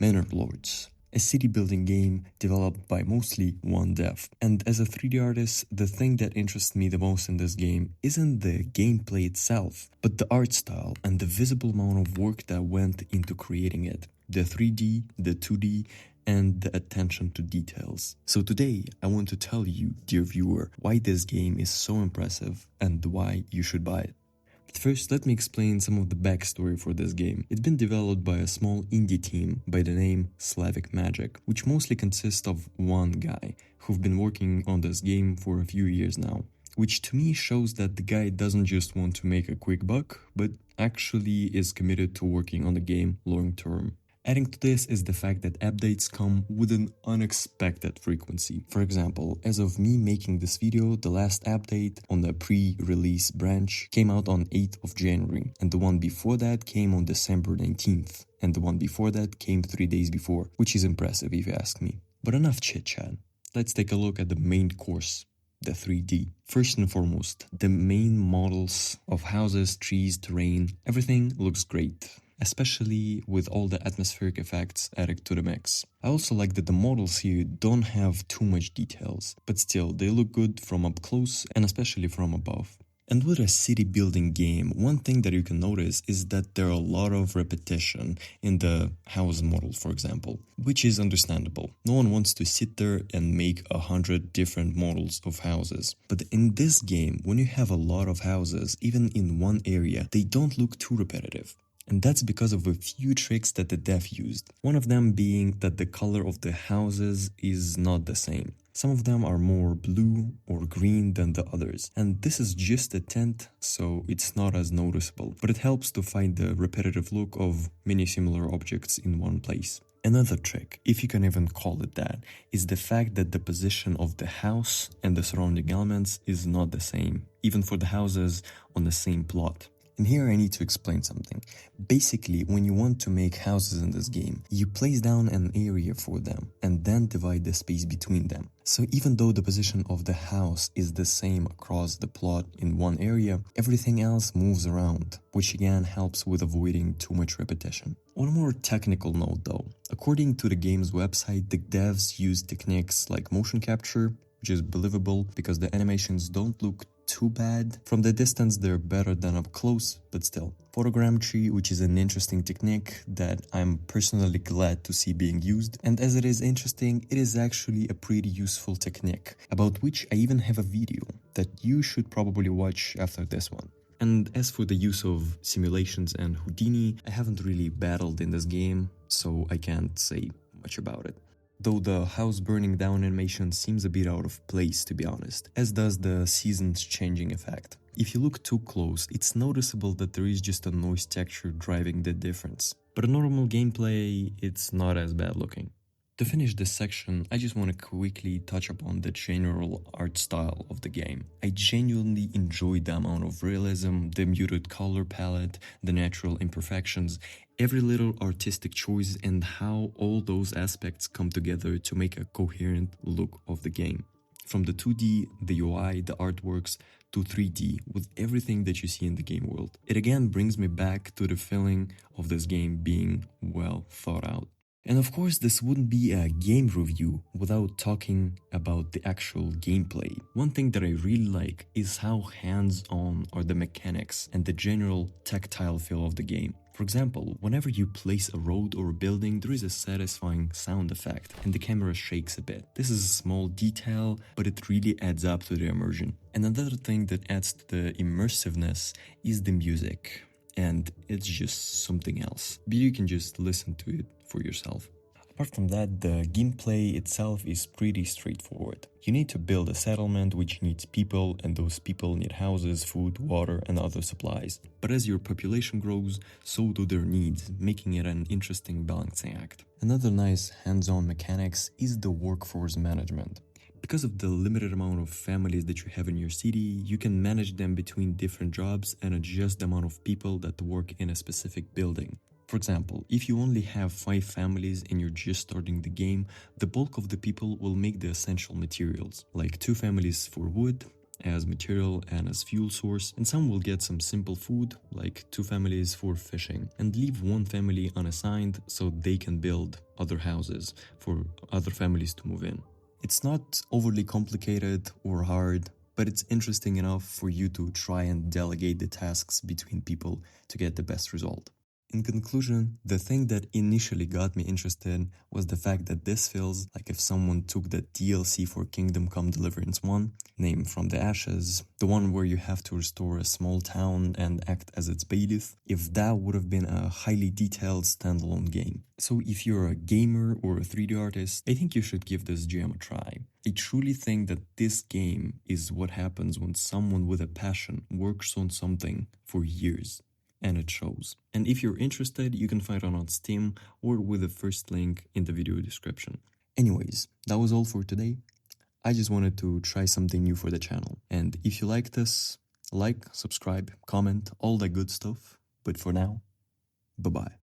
Manor Lords, a city building game developed by mostly one dev. And as a 3D artist, the thing that interests me the most in this game isn't the gameplay itself, but the art style and the visible amount of work that went into creating it. The 3D, the 2D, and the attention to details. So today, I want to tell you, dear viewer, why this game is so impressive and why you should buy it. But first, let me explain some of the backstory for this game. It's been developed by a small indie team by the name Slavic Magic, which mostly consists of one guy who've been working on this game for a few years now. Which to me shows that the guy doesn't just want to make a quick buck, but actually is committed to working on the game long term. Adding to this is the fact that updates come with an unexpected frequency. For example, as of me making this video, the last update on the pre-release branch came out on 8th of January, and the one before that came on December 19th, and the one before that came 3 days before, which is impressive if you ask me. But enough chit-chat. Let's take a look at the main course. The 3D. First and foremost, the main models of houses, trees, terrain, everything looks great, especially with all the atmospheric effects added to the mix. I also like that the models here don't have too much details, but still they look good from up close and especially from above. And with a city building game, one thing that you can notice is that there are a lot of repetition in the house models, for example, which is understandable. No one wants to sit there and make 100 different models of houses. But in this game, when you have a lot of houses, even in one area, they don't look too repetitive. And that's because of a few tricks that the dev used. One of them being that the color of the houses is not the same. Some of them are more blue or green than the others. And this is just a tint, so it's not as noticeable. But it helps to find the repetitive look of many similar objects in one place. Another trick, if you can even call it that, is the fact that the position of the house and the surrounding elements is not the same, even for the houses on the same plot. And here I need to explain something. Basically, when you want to make houses in this game, you place down an area for them and then divide the space between them. So even though the position of the house is the same across the plot in one area, everything else moves around, which again helps with avoiding too much repetition. On a more technical note though, according to the game's website, the devs use techniques like motion capture, which is believable because the animations don't look too bad. From the distance they're better than up close, but still. Photogrammetry, which is an interesting technique that I'm personally glad to see being used, and as it is interesting, it is actually a pretty useful technique, about which I even have a video that you should probably watch after this one. And as for the use of simulations and Houdini, I haven't really battled in this game, so I can't say much about it. Though the house burning down animation seems a bit out of place, to be honest, as does the seasons changing effect. If you look too close, it's noticeable that there is just a noise texture driving the difference. But in normal gameplay, it's not as bad looking. To finish this section, I just want to quickly touch upon the general art style of the game. I genuinely enjoyed the amount of realism, the muted color palette, the natural imperfections, every little artistic choice, and how all those aspects come together to make a coherent look of the game. From the 2D, the UI, the artworks, to 3D, with everything that you see in the game world. It again brings me back to the feeling of this game being well thought out. And of course, this wouldn't be a game review without talking about the actual gameplay. One thing that I really like is how hands-on are the mechanics and the general tactile feel of the game. For example, whenever you place a road or a building, there is a satisfying sound effect and the camera shakes a bit. This is a small detail, but it really adds up to the immersion. And another thing that adds to the immersiveness is the music. And it's just something else. But you can just listen to it for yourself. Apart from that, the gameplay itself is pretty straightforward. You need to build a settlement which needs people, and those people need houses, food, water, and other supplies. But as your population grows, so do their needs, making it an interesting balancing act. Another nice hands-on mechanics is the workforce management. Because of the limited amount of families that you have in your city, you can manage them between different jobs and adjust the amount of people that work in a specific building. For example, if you only have 5 families and you're just starting the game, the bulk of the people will make the essential materials, like 2 families for wood, as material and as fuel source, and some will get some simple food, like 2 families for fishing, and leave 1 family unassigned so they can build other houses for other families to move in. It's not overly complicated or hard, but it's interesting enough for you to try and delegate the tasks between people to get the best result. In conclusion, the thing that initially got me interested was the fact that this feels like if someone took the DLC for Kingdom Come Deliverance 1, named From the Ashes, the one where you have to restore a small town and act as its bailiff, if that would have been a highly detailed standalone game. So if you're a gamer or a 3D artist, I think you should give this gem a try. I truly think that this game is what happens when someone with a passion works on something for years. And it shows. And if you're interested, you can find it on Steam or with the first link in the video description. Anyways, that was all for today. I just wanted to try something new for the channel. And if you like this, like, subscribe, comment, all that good stuff. But for now, bye-bye.